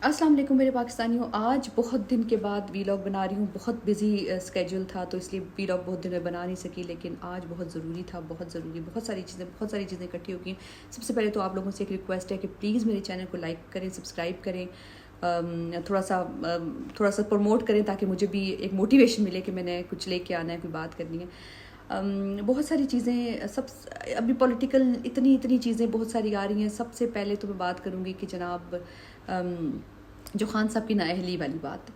السلام علیکم میرے پاکستانیوں. آج بہت دن کے بعد ویلاگ بنا رہی ہوں. بہت بزی اسکیجول تھا تو اس لیے ویلاگ بہت دن میں بنا نہیں سکی, لیکن آج بہت ضروری تھا, بہت ضروری. بہت ساری چیزیں اکٹھی ہو گئی. سب سے پہلے تو آپ لوگوں سے ایک ریکویسٹ ہے کہ پلیز میرے چینل کو لائک کریں, سبسکرائب کریں, تھوڑا سا پروموٹ کریں تاکہ مجھے بھی ایک موٹیویشن ملے کہ میں نے کچھ لے کے آنا ہے, کوئی بات کرنی ہے. بہت ساری چیزیں ابھی پولیٹیکل اتنی چیزیں بہت ساری آ رہی ہیں. سب سے پہلے تو میں بات کروں گی کہ جناب جو خان صاحب کی نااہلی والی بات,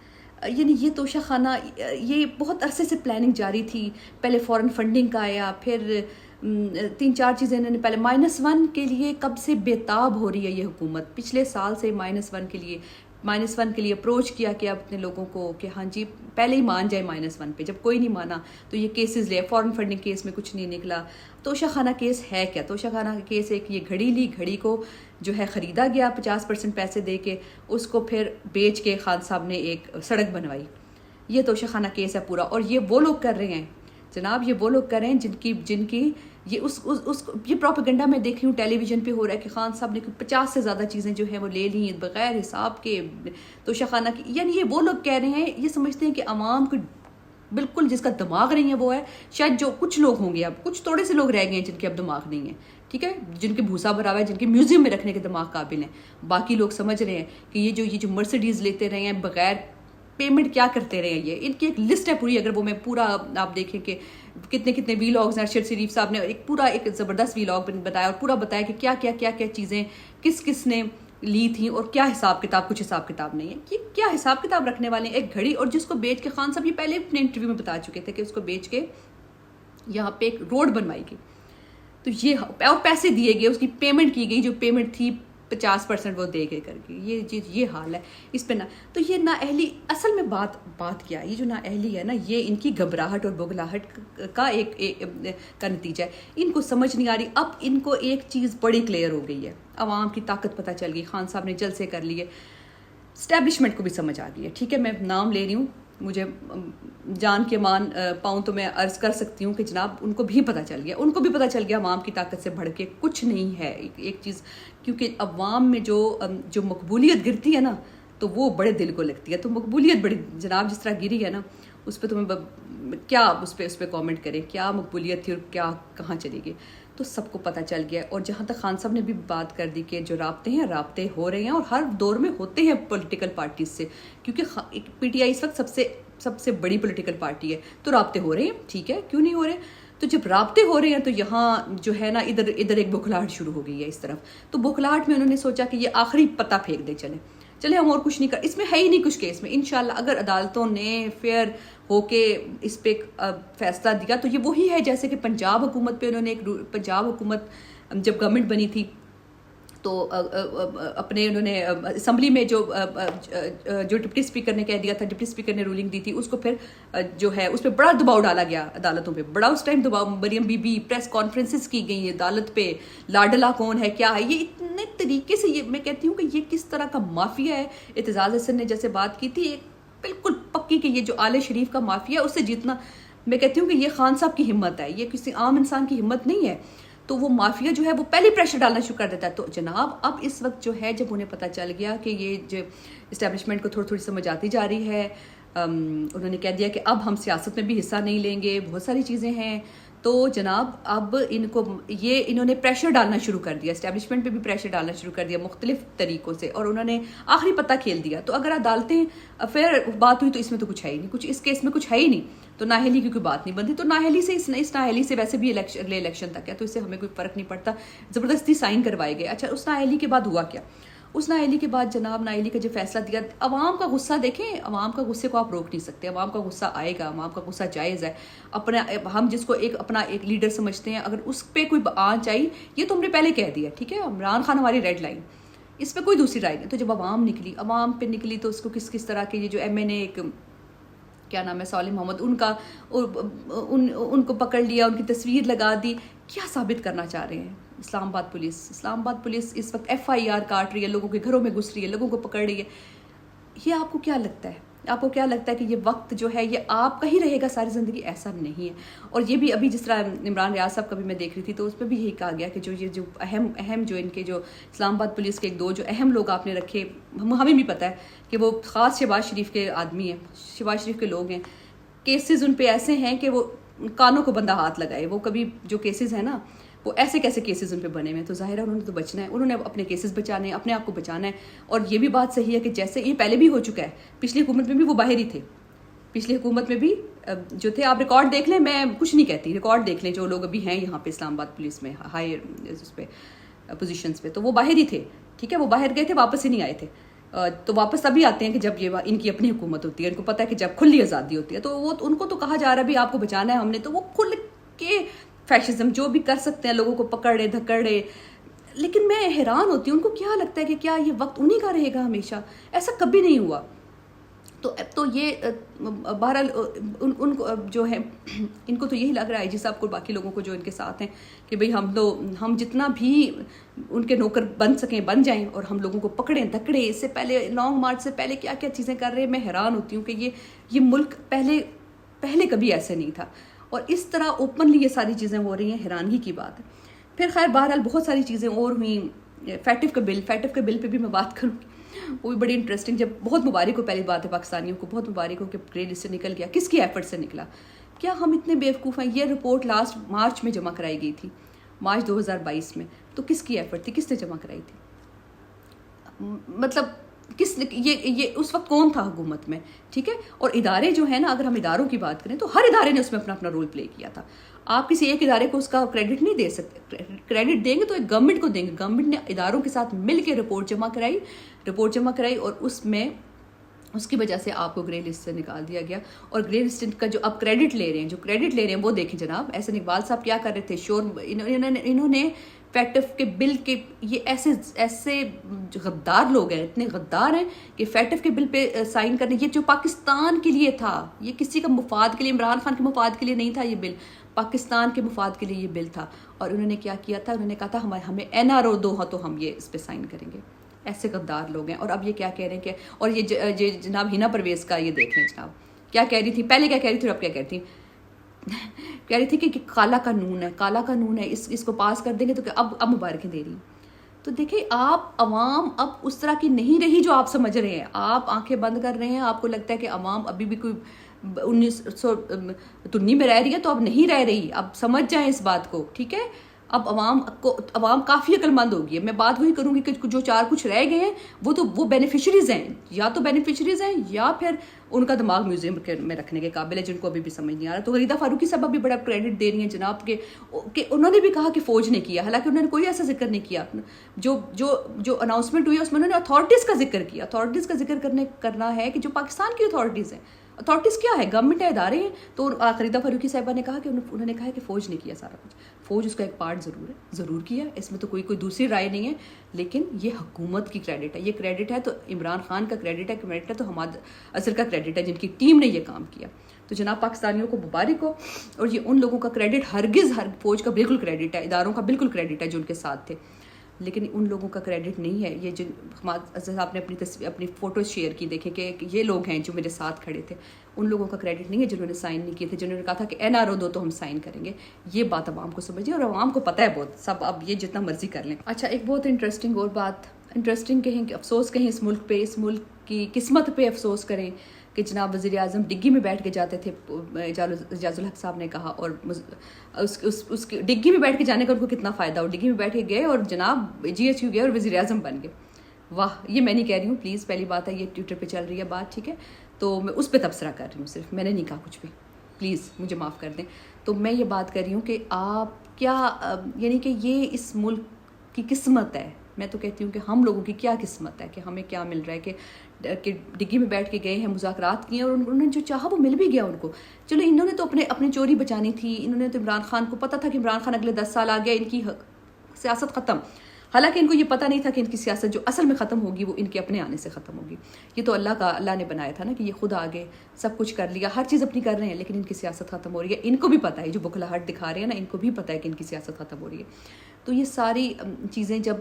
یعنی یہ توشہ خانہ, یہ بہت عرصے سے پلاننگ جاری تھی. پہلے فورن فنڈنگ کا آیا, پھر 3-4 چیزیں انہوں نے پہلے -1 کے لیے کب سے بےتاب ہو رہی ہے یہ حکومت. پچھلے سال سے -1 کے لیے اپروچ کیا کہ اپنے لوگوں کو کہ ہاں جی پہلے ہی مان جائے -1 پہ. جب کوئی نہیں مانا تو یہ کیسز لے. فورن فنڈنگ کیس میں کچھ نہیں نکلا. توشہ خانہ کیس ہے کیا؟ توشہ خانہ کیس ایک یہ گھڑی لی, گھڑی کو جو ہے خریدا گیا 50% پیسے دے کے, اس کو پھر بیچ کے خان صاحب نے ایک سڑک بنوائی. یہ توشہ خانہ کیس ہے پورا. اور یہ وہ لوگ کر رہے ہیں جناب, یہ وہ لوگ کر رہے ہیں جن کی یہ پروپیگنڈا میں دیکھ رہی ہوں ٹیلی ویژن پہ ہو رہا ہے کہ خان صاحب نے 50 سے زیادہ چیزیں جو ہیں وہ لے لی بغیر حساب کے توشہ خانہ کی. یعنی یہ وہ لوگ کہہ رہے ہیں, یہ سمجھتے ہیں کہ عوام کو بالکل جس کا دماغ نہیں ہے وہ ہے. شاید جو کچھ لوگ ہوں گے, اب کچھ تھوڑے سے لوگ رہ گئے ہیں جن کے اب دماغ نہیں ہے, ٹھیک ہے, جن کے بھوسا بھرا ہوا ہے, جن کے میوزیم میں رکھنے کے دماغ قابل ہیں. باقی لوگ سمجھ رہے ہیں کہ یہ جو مرسیڈیز لیتے رہے ہیں بغیر پیمنٹ کیا کرتے رہے ہیں. یہ ان کی ایک لسٹ ہے پوری. اگر وہ میں پورا آپ دیکھیں کہ کتنے ویلاگز ہیں. ارشد شریف صاحب نے ایک زبردست ویلاگ بتایا اور پورا بتایا کہ کیا چیزیں کس نے لی تھیں اور کیا حساب کتاب. کچھ حساب کتاب نہیں ہے. یہ کیا حساب کتاب رکھنے والے ہیں؟ ایک گھڑی, اور جس کو بیچ کے خان صاحب یہ پہلے اپنے انٹرویو میں بتا چکے تھے کہ اس کو بیچ کے یہاں پہ ایک روڈ بنوائی گئی, تو یہ اور پیسے دیے گئے, اس کی پیمنٹ کی گئی, جو پیمنٹ تھی 50% وہ دے کے کر گئی. یہ حال ہے اس پہ. تو یہ نااہلی اصل میں بات کیا ہے؟ یہ جو نااہلی ہے نا, یہ ان کی گھبراہٹ اور بغلاہٹ کا کا نتیجہ ہے. ان کو سمجھ نہیں آ رہی. اب ان کو ایک چیز بڑی کلیئر ہو گئی ہے, عوام کی طاقت پتہ چل گئی. خان صاحب نے جلسے کر لیے, اسٹیبلشمنٹ کو بھی سمجھ آ گئی ہے. ٹھیک ہے, میں نام لے رہی ہوں, مجھے جان کے مان پاؤں تو میں عرض کر سکتی ہوں کہ جناب ان کو بھی پتہ چل گیا. ان کو بھی پتہ چل گیا عوام کی طاقت سے بڑھ کے کچھ نہیں ہے. ایک چیز, کیونکہ عوام میں جو مقبولیت گرتی ہے نا, تو وہ بڑے دل کو لگتی ہے. تو مقبولیت بڑی جناب جس طرح گری ہے نا, اس پہ تمہیں کیا اس پہ کامنٹ کریں, کیا مقبولیت تھی اور کیا کہاں چلی گئی. تو سب کو پتہ چل گیا. اور جہاں تک خان صاحب نے بھی بات کر دی کہ جو رابطے ہو رہے ہیں اور ہر دور میں ہوتے ہیں پولیٹیکل پارٹیز سے, کیونکہ پی ٹی آئی اس وقت سب سے بڑی پولیٹیکل پارٹی ہے, تو رابطے ہو رہے ہیں. ٹھیک ہے, کیوں نہیں ہو رہے؟ تو جب رابطے ہو رہے ہیں تو یہاں جو ہے نا ادھر ایک بوکھلاہٹ شروع ہو گئی ہے اس طرف. تو بوکھلاہٹ میں انہوں نے سوچا کہ یہ آخری پتہ پھینک دے, چلے ہم اور کچھ نہیں اس میں ہے ہی نہیں کچھ کیس میں. انشاءاللہ اگر عدالتوں نے فیئر ہو کے اس پہ فیصلہ دیا تو یہ وہی ہے جیسے کہ پنجاب حکومت پہ انہوں نے پنجاب حکومت جب گورنمنٹ بنی تھی تو اپنے انہوں نے اسمبلی میں جو ڈپٹی اسپیکر نے کہہ دیا تھا, ڈپٹی اسپیکر نے رولنگ دی تھی, اس کو پھر جو ہے اس پہ بڑا دباؤ ڈالا گیا عدالتوں پہ, بڑا اس ٹائم دباؤ. مریم بی بی پریس کانفرنسز کی گئی عدالت پہ, لاڈلا کون ہے, کیا ہے, یہ اتنے طریقے سے. یہ میں کہتی ہوں کہ یہ کس طرح کا مافیا ہے. اعتزاز حسن نے جیسے بات کی تھی ایک بالکل پکی کہ یہ جو آل شریف کا مافیا ہے اس سے جیتنا, میں کہتی ہوں کہ یہ خان صاحب کی ہمت ہے, یہ کسی عام انسان کی ہمت نہیں ہے. تو وہ مافیا جو ہے وہ پہلے پریشر ڈالنا شروع کر دیتا ہے. تو جناب اب اس وقت جو ہے جب انہیں پتہ چل گیا کہ یہ جو اسٹیبلشمنٹ کو تھوڑی سمجھ آتی جا رہی ہے, انہوں نے کہہ دیا کہ اب ہم سیاست میں بھی حصہ نہیں لیں گے, بہت ساری چیزیں ہیں. تو جناب اب انہوں نے پریشر ڈالنا شروع کر دیا, اسٹیبلشمنٹ پہ بھی پریشر ڈالنا شروع کر دیا مختلف طریقوں سے, اور انہوں نے آخری پتہ کھیل دیا. تو اگر عدالتیں پھر بات ہوئی تو اس میں تو کچھ ہے ہی نہیں, کچھ اس کیس میں کچھ ہے ہی نہیں. تو نااہلی کی کوئی بات نہیں بنتی. تو نااہلی سے اس نااہلی سے ویسے بھی اگلے الیکشن تک ہے, تو اس سے ہمیں کوئی فرق نہیں پڑتا. زبردستی سائن کروائے گئے. اچھا, اس نااہلی کے بعد ہوا کیا؟ اس نااہلی کے بعد جناب نااہلی کا جو فیصلہ دیا, عوام کا غصہ دیکھیں, عوام کا غصے کو آپ روک نہیں سکتے. عوام کا غصہ آئے گا, عوام کا غصہ جائز ہے. ہم جس کو اپنا ایک لیڈر سمجھتے ہیں, اگر اس پہ کوئی آنچ آئی, یہ تو ہم نے پہلے کہہ دیا, ٹھیک ہے, عمران خان ہماری ریڈ لائن, اس پہ کوئی دوسری رائے نہیں. تو جب عوام پہ نکلی تو اس کو کس طرح کے یہ جو ایم این اے ایک کیا نام ہے صالح محمد, ان کو پکڑ لیا, ان کی تصویر لگا دی. کیا ثابت کرنا چاہ رہے ہیں؟ اسلام آباد پولیس اس وقت FIR کاٹ رہی ہے, لوگوں کے گھروں میں گھس رہی ہے, لوگوں کو پکڑ رہی ہے. یہ آپ کو کیا لگتا ہے آپ کو کیا لگتا ہے کہ یہ وقت جو ہے یہ آپ کا ہی رہے گا ساری زندگی؟ ایسا نہیں ہے. اور یہ بھی ابھی جس طرح عمران ریاض صاحب کا بھی میں دیکھ رہی تھی تو اس پہ بھی یہی کہا گیا کہ جو اہم جو ان کے جو اسلام آباد پولیس کے ایک دو جو اہم لوگ آپ نے رکھے، ہمیں بھی پتہ ہے کہ وہ خاص شہباز شریف کے آدمی ہیں، شہباز شریف کے لوگ ہیں. کیسز ان پہ ایسے ہیں کہ وہ کانوں کو بندہ ہاتھ لگائے. وہ کبھی جو کیسز ہیں نا وہ ایسے کیسے کیسز ان پہ بنے ہوئے ہیں، تو ظاہر ہے انہوں نے تو بچنا ہے، انہوں نے اپنے کیسز بچانے ہیں، اپنے آپ کو بچانا ہے. اور یہ بھی بات صحیح ہے کہ جیسے یہ پہلے بھی ہو چکا ہے، پچھلی حکومت میں بھی وہ باہر ہی تھے. پچھلی حکومت میں بھی جو تھے، آپ ریکارڈ دیکھ لیں، میں کچھ نہیں کہتی، ریکارڈ دیکھ لیں جو لوگ ابھی ہیں یہاں پہ اسلام آباد پولیس میں ہائی اس پہ پوزیشنز پہ، تو وہ باہر ہی تھے. ٹھیک ہے، وہ باہر گئے تھے، واپس ہی نہیں آئے تھے. تو واپس تبھی آتے ہیں کہ جب یہ ان کی اپنی حکومت ہوتی ہے، ان کو پتہ ہے کہ جب کھلی آزادی ہوتی ہے. تو وہ ان کو تو کہا جا رہا ہے بھی آپ کو بچانا ہے ہم نے، تو وہ کھل کے فیشزم جو بھی کر سکتے ہیں، لوگوں کو پکڑ رہے دھکڑ رہے. لیکن میں حیران ہوتی ہوں ان کو کیا لگتا ہے کہ کیا یہ وقت انہی کا رہے گا ہمیشہ؟ ایسا کبھی نہیں ہوا. تو یہ بہرحال ان کو جو ہے ان کو تو یہی لگ رہا ہے جی صاحب کو، باقی لوگوں کو جو ان کے ساتھ ہیں، کہ بھئی ہم جتنا بھی ان کے نوکر بن سکیں بن جائیں، اور ہم لوگوں کو پکڑیں دکڑیں. اس سے پہلے لانگ مارچ سے پہلے کیا کیا چیزیں کر رہے ہیں. میں حیران ہوتی ہوں کہ یہ ملک پہلے کبھی ایسے نہیں تھا، اور اس طرح اوپنلی یہ ساری چیزیں ہو رہی ہیں، حیرانگی کی بات ہے. پھر خیر بہرحال بہت ساری چیزیں اور ہوئیں. فیٹف کے بل پہ بھی میں بات کروں گی، وہ بھی بڑی انٹرسٹنگ. جب بہت مبارک ہو، پہلی بات ہے پاکستانیوں کو بہت مبارک ہو کہ گرے لسٹ سے نکل گیا. کس کی ایفرٹ سے نکلا؟ کیا ہم اتنے بیوقوف ہیں؟ یہ رپورٹ لاسٹ مارچ میں جمع کرائی گئی تھی، مارچ 2022 میں. تو کس کی ایفرٹ تھی؟ کس نے جمع کرائی تھی؟ مطلب کس نے یہ اس وقت کون تھا حکومت میں؟ ٹھیک ہے. اور ادارے جو ہیں نا، اگر ہم اداروں کی بات کریں تو ہر ادارے نے اس میں اپنا اپنا رول پلے کیا تھا. آپ کسی ایک ادارے کو اس کا کریڈٹ نہیں دے سکتے. کریڈٹ دیں گے تو ایک گورنمنٹ کو دیں گے. گورنمنٹ نے اداروں کے ساتھ مل کے رپورٹ جمع کرائی اور اس میں اس کی وجہ سے آپ کو گرے لسٹ سے نکال دیا گیا. اور گرے لسٹ کا جو اب کریڈٹ لے رہے ہیں وہ دیکھیں جناب. احسن اقبال صاحب کیا کر رہے تھے؟ انہوں نے فیٹف کے بل کے، یہ ایسے غدار لوگ ہیں، اتنے غدار ہیں کہ فیٹف کے بل پہ سائن کرنے، یہ جو پاکستان کے لیے تھا، یہ کسی کا مفاد کے لیے، عمران خان کے مفاد کے لیے نہیں تھا. یہ بل پاکستان کے مفاد کے لیے یہ بل تھا. اور انہوں نے کیا کیا تھا؟ انہوں نے کہا تھا ہمیں NRO دو ہاں تو ہم یہ اس پہ سائن کریں گے. ایسے غدار لوگ ہیں. اور اب یہ کیا کہہ رہے ہیں کہ، اور یہ جناب ہینا پرویز کا یہ دیکھ لیں جناب کیا کہہ رہی تھی پہلے، کیا کہہ رہی تھی اور اب کیا کہہ رہی تھی. کہہ رہی تھی کہ کالا قانون ہے، اس کو پاس کر دیں گے تو کہ اب مبارکیں دے رہی ہیں. تو دیکھیں آپ عوام اب اس طرح کی نہیں رہی جو آپ سمجھ رہے ہیں. آپ آنکھیں بند کر رہے ہیں. آپ کو لگتا ہے کہ عوام ابھی بھی کوئی 1993 میں رہ رہی ہے، تو اب نہیں رہ رہی. اب سمجھ جائیں اس بات کو. ٹھیک ہے، اب عوام کافی عقل مند ہوگی. میں بات وہی کروں گی کہ جو کچھ رہ گئے ہیں وہ بینیفیشریز ہیں، یا تو بینیفیشریز ہیں یا پھر ان کا دماغ میوزیم میں رکھنے کے قابل ہے، جن کو ابھی بھی سمجھ نہیں آ رہا. تو غریدہ فاروقی صاحب بھی بڑا کریڈٹ دے رہی ہیں جناب کہ انہوں نے بھی کہا کہ فوج نے کیا، حالانکہ انہوں نے کوئی ایسا ذکر نہیں کیا. جو اناؤنسمنٹ ہوئی ہے اس میں انہوں نے اتھارٹیز کا ذکر کیا. اتھارٹیز کا ذکر کرنا ہے کہ جو پاکستان کی اتھارٹیز ہیں. اتھارٹیز کیا ہے؟ گورنمنٹ ہے، ادارے ہیں. تو غریدہ فاروقی صاحبہ نے کہا کہ انہوں نے کہا کہ فوج نے کیا سارا کچھ. فوج اس کا ایک پارٹ ضرور کیا، اس میں تو کوئی دوسری رائے نہیں ہے. لیکن یہ حکومت کی کریڈٹ ہے. یہ کریڈٹ ہے تو عمران خان کا کریڈٹ ہے تو حماد اظہر کا کریڈٹ ہے، جن کی ٹیم نے یہ کام کیا. تو جناب پاکستانیوں کو مبارک ہو. اور یہ ان لوگوں کا کریڈٹ ہرگز فوج کا بالکل کریڈٹ ہے، اداروں کا بالکل کریڈٹ ہے جو ان کے ساتھ تھے. لیکن ان لوگوں کا کریڈٹ نہیں ہے. یہ جن حماد اظہر صاحب نے اپنی فوٹوز شیئر کی، دیکھیں کہ یہ لوگ ہیں جو میرے ساتھ کھڑے تھے. ان لوگوں کا کریڈٹ نہیں ہے جنہوں نے سائن نہیں کیے تھے، جنہوں نے کہا تھا کہ NRO دو تو ہم سائن کریں گے. یہ بات عوام کو سمجھیے، اور عوام کو پتہ ہے بہت سب. اب یہ جتنا مرضی کر لیں. اچھا، ایک بہت انٹرسٹنگ اور بات، انٹرسٹنگ کہیں کہ افسوس کہیں اس ملک پہ، اس ملک کی قسمت پہ افسوس کریں کہ جناب وزیر اعظم ڈگی میں بیٹھ کے جاتے تھے. اعجاز الحق صاحب نے کہا، اور اس کی ڈگی میں بیٹھ کے جانے کا ان کو کتنا فائدہ ہو. ڈگی میں بیٹھ کے گئے اور جناب GHQ گئے اور وزیر اعظم بن گئے. واہ، یہ میں نہیں کہہ رہی ہوں پلیز، پہلی بات ہے یہ ٹویٹر پہ چل رہی ہے بات. ٹھیک ہے، تو میں اس پہ تبصرہ کر رہی ہوں، صرف میں نے نہیں کہا کچھ بھی، پلیز مجھے معاف کر دیں. تو میں یہ بات کر رہی ہوں کہ آپ کیا، یعنی کہ یہ اس ملک کی قسمت ہے. میں تو کہتی ہوں کہ ہم لوگوں کی کیا قسمت ہے کہ ہمیں کیا مل رہا ہے کہ ڈگی میں بیٹھ کے گئے ہیں، مذاکرات کیے اور انہوں نے جو چاہا وہ مل بھی گیا ان کو. چلو انہوں نے تو اپنی چوری بچانی تھی. انہوں نے تو عمران خان کو پتہ تھا کہ عمران خان اگلے 10 سال آ گیا، ان کی سیاست ختم. حالانکہ ان کو یہ پتہ نہیں تھا کہ ان کی سیاست جو اصل میں ختم ہوگی وہ ان کے اپنے آنے سے ختم ہوگی. یہ تو اللہ نے بنایا تھا نا کہ یہ خود آگے سب کچھ کر لیا، ہر چیز اپنی کر رہے ہیں، لیکن ان کی سیاست ختم ہو رہی ہے. ان کو بھی پتہ ہے، جو بخلاہٹ دکھا رہے ہیں نا، ان کو بھی پتہ ہے کہ ان کی سیاست ختم ہو رہی ہے. تو یہ ساری چیزیں جب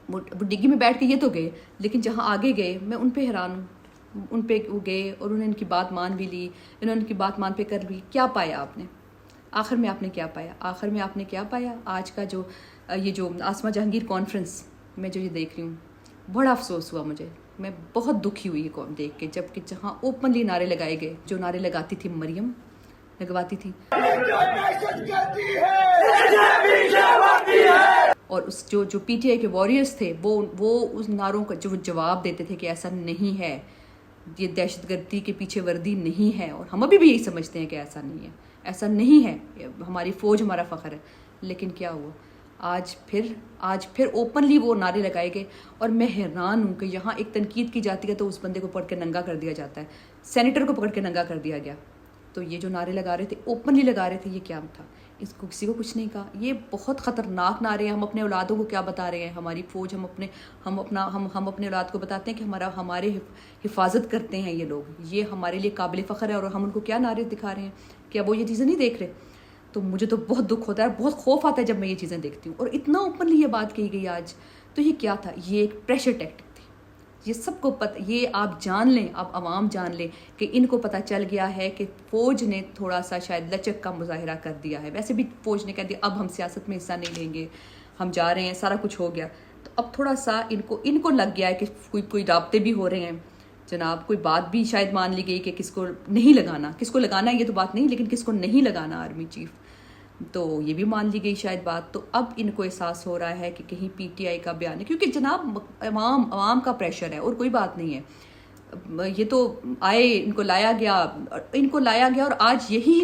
ڈگی میں بیٹھ کے یہ تو گئے، لیکن جہاں آگے گئے میں ان پہ حیران ہوں. ان پہ وہ گئے اور انہوں نے ان کی بات مان بھی لی, انہوں نے ان کی بات مان پہ کر لی. کیا پایا آپ نے آخر میں؟ آپ نے کیا پایا آخر میں؟ آپ نے کیا پایا؟ آج کا جو یہ جو آسما جہانگیر کانفرنس میں جو یہ دیکھ رہی ہوں, بڑا افسوس ہوا مجھے, میں بہت دکھی ہوئی یہ دیکھ کے, جب کہ جہاں اوپنلی نعرے لگائے گئے, جو نعرے لگاتی تھی مریم لگواتی تھی, اور اس جو پی ٹی آئی کے واریئرس تھے وہ اس نعروں کا جو جواب دیتے تھے کہ ایسا نہیں ہے, یہ دہشت گردی کے پیچھے وردی نہیں ہے, اور ہم ابھی بھی یہی سمجھتے ہیں کہ ایسا نہیں ہے, ایسا نہیں ہے, ہماری فوج ہمارا فخر ہے. لیکن کیا ہوا؟ آج پھر اوپنلی وہ نعرے لگائے گئے, اور میں حیران ہوں کہ یہاں ایک تنقید کی جاتی ہے تو اس بندے کو پکڑ کے ننگا کر دیا جاتا ہے, سینیٹر کو پکڑ کے ننگا کر دیا گیا. تو یہ جو نعرے لگا رہے تھے, اوپنلی لگا رہے تھے, یہ کیا تھا؟ اس کو کسی کو کچھ نہیں کہا. یہ بہت خطرناک نعرے ہیں. ہم اپنے اولادوں کو کیا بتا رہے ہیں؟ ہماری فوج, ہم اپنے اولاد کو بتاتے ہیں کہ ہمارے حفاظت کرتے ہیں یہ لوگ, یہ ہمارے لیے قابل فخر ہے, اور ہم ان کو کیا نعرے دکھا رہے ہیں؟ کیا وہ یہ چیزیں نہیں دیکھ رہے؟ تو مجھے تو بہت دکھ ہوتا ہے, بہت خوف آتا ہے جب میں یہ چیزیں دیکھتی ہوں. اور اتنا اوپنلی یہ بات کہی گئی آج, تو یہ کیا تھا؟ یہ ایک پریشر ٹیکٹک تھی. یہ سب کو یہ آپ جان لیں, آپ عوام جان لیں کہ ان کو پتہ چل گیا ہے کہ فوج نے تھوڑا سا شاید لچک کا مظاہرہ کر دیا ہے. ویسے بھی فوج نے کہہ دیا اب ہم سیاست میں حصہ نہیں لیں گے, ہم جا رہے ہیں, سارا کچھ ہو گیا. تو اب تھوڑا سا ان کو لگ گیا ہے کہ کوئی رابطے بھی ہو رہے ہیں جناب, کوئی بات بھی شاید مان لی گئی کہ کس کو نہیں لگانا, کس کو لگانا ہے یہ تو بات نہیں, لیکن کس کو نہیں لگانا آرمی چیف, تو یہ بھی مان لی گئی شاید بات. تو اب ان کو احساس ہو رہا ہے کہ کہیں پی ٹی آئی کا بیان ہے, کیونکہ جناب عوام کا پریشر ہے اور کوئی بات نہیں ہے. یہ تو آئے, ان کو لایا گیا, اور آج یہی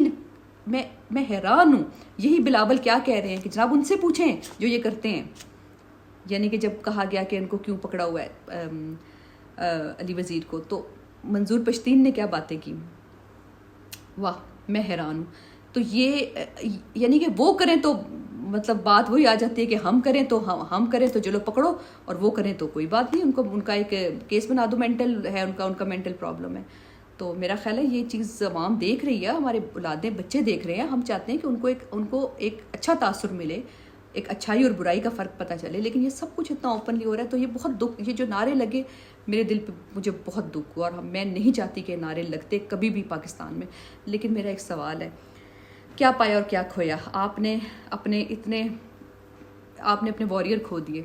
میں حیران ہوں, یہی بلاول کیا کہہ رہے ہیں کہ جناب ان سے پوچھیں جو یہ کرتے ہیں. یعنی کہ جب کہا گیا کہ ان کو کیوں پکڑا ہوا ہے علی وزیر کو, تو منظور پشتین نے کیا باتیں کی, واہ میں حیران ہوں. تو یہ یعنی کہ وہ کریں تو مطلب بات وہی آ جاتی ہے کہ ہم کریں تو چلو پکڑو, اور وہ کریں تو کوئی بات نہیں, ان کا ایک کیس بنا دو, مینٹل ہے ان کا مینٹل پرابلم ہے. تو میرا خیال ہے یہ چیز عوام دیکھ رہی ہے, ہمارے اولادیں بچے دیکھ رہے ہیں. ہم چاہتے ہیں کہ ان کو ایک اچھا تاثر ملے, ایک اچھائی اور برائی کا فرق پتہ چلے, لیکن یہ سب کچھ اتنا اوپنلی ہو رہا ہے. تو یہ بہت دکھ, یہ جو نعرے لگے میرے دل پہ مجھے بہت دکھ ہوا, اور میں نہیں چاہتی کہ نعرے لگتے کبھی بھی پاکستان میں. لیکن میرا ایک سوال ہے, کیا پایا اور کیا کھویا؟ آپ نے اپنے وارئر کھو دیے,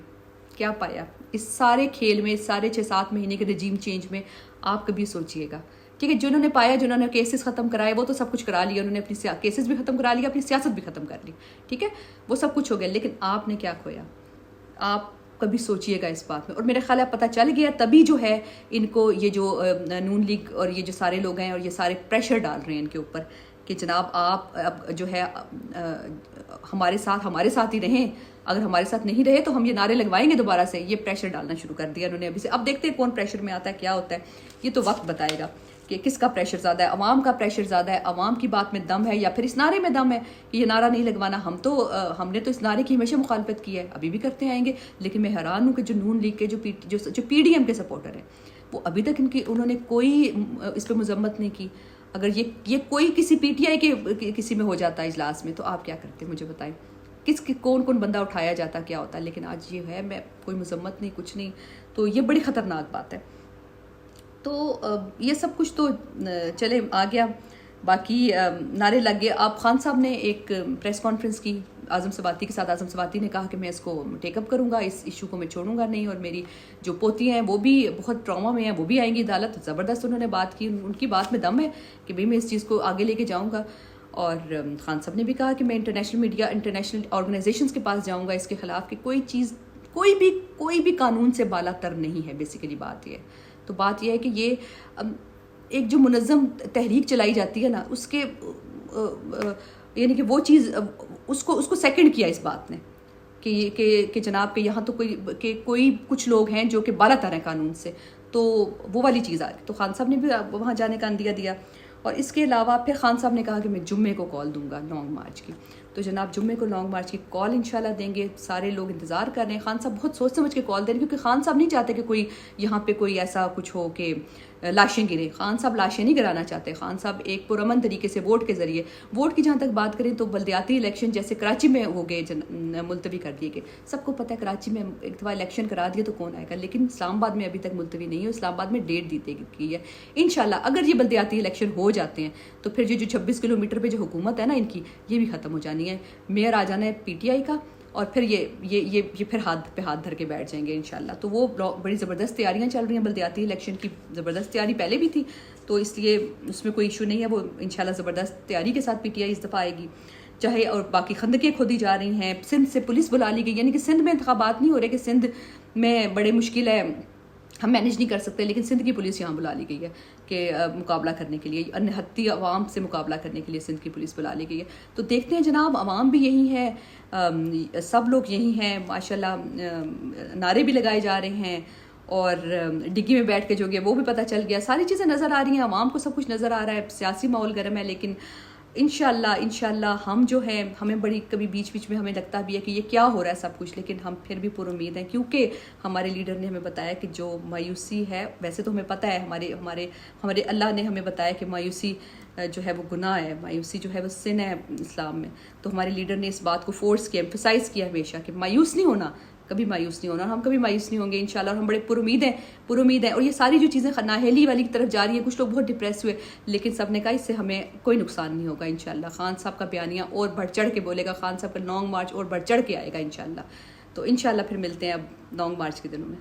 کیا پایا اس سارے کھیل میں, اس سارے 6-7 مہینے کے رجیم چینج میں؟ آپ کبھی سوچئے گا, ٹھیک ہے, جنہوں نے پایا, جنہوں نے کیسز ختم کرائے, وہ تو سب کچھ کرا لیا, انہوں نے اپنی کیسز بھی ختم کرا لیا, اپنی سیاست بھی ختم کر لی, ٹھیک ہے, وہ سب کچھ ہو گیا. لیکن آپ نے کیا کھویا؟ آپ کبھی سوچئے گا اس بات میں. اور میرے خیال ہے پتہ چل گیا, تبھی جو ہے ان کو یہ جو نون لیگ اور یہ جو سارے لوگ ہیں, اور یہ سارے پریشر ڈال رہے ہیں ان کے اوپر کہ جناب آپ اب جو ہے ہمارے ساتھ ہی رہیں, اگر ہمارے ساتھ نہیں رہے تو ہم یہ نعرے لگوائیں گے دوبارہ سے. یہ پریشر ڈالنا شروع کر دیا انہوں نے ابھی سے. اب دیکھتے ہیں کون پریشر میں آتا ہے, کیا ہوتا ہے, یہ تو وقت بتائے گا کہ کس کا پریشر زیادہ ہے. عوام کا پریشر زیادہ ہے, عوام کی بات میں دم ہے, یا پھر اس نعرے میں دم ہے کہ یہ نعرہ نہیں لگوانا. ہم نے تو اس نعرے کی ہمیشہ مخالفت کی ہے, ابھی بھی کرتے آئیں گے. لیکن میں حیران ہوں کہ جو نون لیگ کے جو پی ڈی ایم کے سپورٹر ہیں, وہ ابھی تک انہوں نے کوئی اس پہ مذمت نہیں کی. اگر یہ کوئی کسی پی ٹی آئی کے کسی میں ہو جاتا ہے اجلاس میں, تو آپ کیا کرتے مجھے بتائیں, کون بندہ اٹھایا جاتا, کیا ہوتا ہے. لیکن آج یہ ہے, میں کوئی مذمت نہیں, کچھ نہیں. تو یہ بڑی خطرناک بات ہے. تو یہ سب کچھ تو چلے آ گیا, باقی نعرے لگ گئے. آپ خان صاحب نے ایک پریس کانفرنس کی اعظم سباتی کے ساتھ. اعظم سباتی نے کہا کہ میں اس کو ٹیک اپ کروں گا, اس ایشو کو میں چھوڑوں گا نہیں, اور میری جو پوتی ہیں وہ بھی بہت ٹراما میں ہیں, وہ بھی آئیں گی عدالت. زبردست انہوں نے بات کی, ان کی بات میں دم ہے کہ بھئی میں اس چیز کو آگے لے کے جاؤں گا. اور خان صاحب نے بھی کہا کہ میں انٹرنیشنل میڈیا, انٹرنیشنل آرگنائزیشنز کے پاس جاؤں گا اس کے خلاف, کہ کوئی چیز کوئی بھی قانون سے بالا تر نہیں ہے. بیسیکلی بات یہ ہے. تو بات یہ ہے کہ یہ ایک جو منظم تحریک چلائی جاتی ہے نا, اس کے یعنی کہ وہ چیز اس کو سیکنڈ کیا اس بات نے کہ جناب کہ یہاں تو کوئی کچھ لوگ ہیں جو کہ بالا تر ہیں قانون سے. تو وہ والی چیز آ گئی. تو خان صاحب نے بھی وہاں جانے کا اندیہ دیا. اور اس کے علاوہ پھر خان صاحب نے کہا کہ میں جمعے کو کال دوں گا لانگ مارچ کی. تو جناب جمعے کو لانگ مارچ کی کال انشاءاللہ دیں گے. سارے لوگ انتظار کر رہے ہیں. خان صاحب بہت سوچ سمجھ کے کال دیں گے, کیونکہ خان صاحب نہیں چاہتے کہ کوئی یہاں پہ کوئی ایسا کچھ ہو کہ لاشیں گریں. خان صاحب لاشیں نہیں گرانا چاہتے. خان صاحب ایک پرامن طریقے سے ووٹ کے ذریعے, ووٹ کی جہاں تک بات کریں تو بلدیاتی الیکشن جیسے کراچی میں ہو گئے, ملتوی کر دیے گئے. سب کو پتہ ہے کراچی میں ایک دفعہ الیکشن کرا دیا تو کون آئے گا, لیکن اسلام آباد میں ابھی تک ملتوی نہیں ہے. اسلام آباد میں ڈیٹ دی گئی ہے. انشاءاللہ اگر یہ بلدیاتی الیکشن ہو جاتے ہیں تو پھر جو 26 کلومیٹر پہ جو حکومت ہے نا ان کی, یہ بھی ختم ہو جانی ہے. میئر آ جانا ہے پی ٹی آئی کا, اور پھر یہ پھر ہاتھ پہ ہاتھ دھر کے بیٹھ جائیں گے انشاءاللہ. تو وہ بڑی زبردست تیاریاں چل رہی ہیں بلدیاتی الیکشن کی. زبردست تیاری پہلے بھی تھی, تو اس لیے اس میں کوئی ایشو نہیں ہے. وہ انشاءاللہ زبردست تیاری کے ساتھ پی ٹی آئی اس دفعہ آئے گی. چاہے اور باقی خندقیں کھودی جا رہی ہیں. سندھ سے پولیس بلا لی گئی, یعنی کہ سندھ میں انتخابات نہیں ہو رہے کہ سندھ میں بڑے مشکل ہے, ہم مینیج نہیں کر سکتے, لیکن سندھ کی پولیس یہاں بلا لی گئی ہے کہ مقابلہ کرنے کے لیے, نہتی عوام سے مقابلہ کرنے کے لیے سندھ کی پولیس بلا لی گئی ہے. تو دیکھتے ہیں جناب, عوام بھی یہی ہے, سب لوگ یہی ہیں ماشاءاللہ. نعرے بھی لگائے جا رہے ہیں, اور ڈگی میں بیٹھ کے جو گیا وہ بھی پتہ چل گیا. ساری چیزیں نظر آ رہی ہیں, عوام کو سب کچھ نظر آ رہا ہے. سیاسی ماحول گرم ہے, لیکن انشاءاللہ ہم جو ہیں, ہمیں بڑی کبھی بیچ میں ہمیں لگتا بھی ہے کہ یہ کیا ہو رہا ہے سب کچھ, لیکن ہم پھر بھی پر امید ہیں, کیونکہ ہمارے لیڈر نے ہمیں بتایا کہ جو مایوسی ہے, ویسے تو ہمیں پتہ ہے, ہمارے اللہ نے ہمیں بتایا کہ مایوسی جو ہے وہ گناہ ہے, مایوسی جو ہے وہ سن ہے اسلام میں. تو ہمارے لیڈر نے اس بات کو فورس کیا, ایمفسائز کیا ہمیشہ کہ مایوس نہیں ہونا, کبھی مایوس نہیں ہونا. ہم کبھی مایوس نہیں ہوں گے انشاءاللہ, اور ہم بڑے پر امید ہیں. اور یہ ساری جو چیزیں نااہلی والی کی طرف جا رہی ہیں, کچھ لوگ بہت ڈپریس ہوئے, لیکن سب نے کہا اس سے ہمیں کوئی نقصان نہیں ہوگا انشاءاللہ. خان صاحب کا بیانیہ اور بڑھ چڑھ کے بولے گا, خان صاحب کا لانگ مارچ اور بڑھ چڑھ کے آئے گا انشاءاللہ. تو انشاءاللہ پھر ملتے ہیں اب لانگ مارچ کے دنوں میں.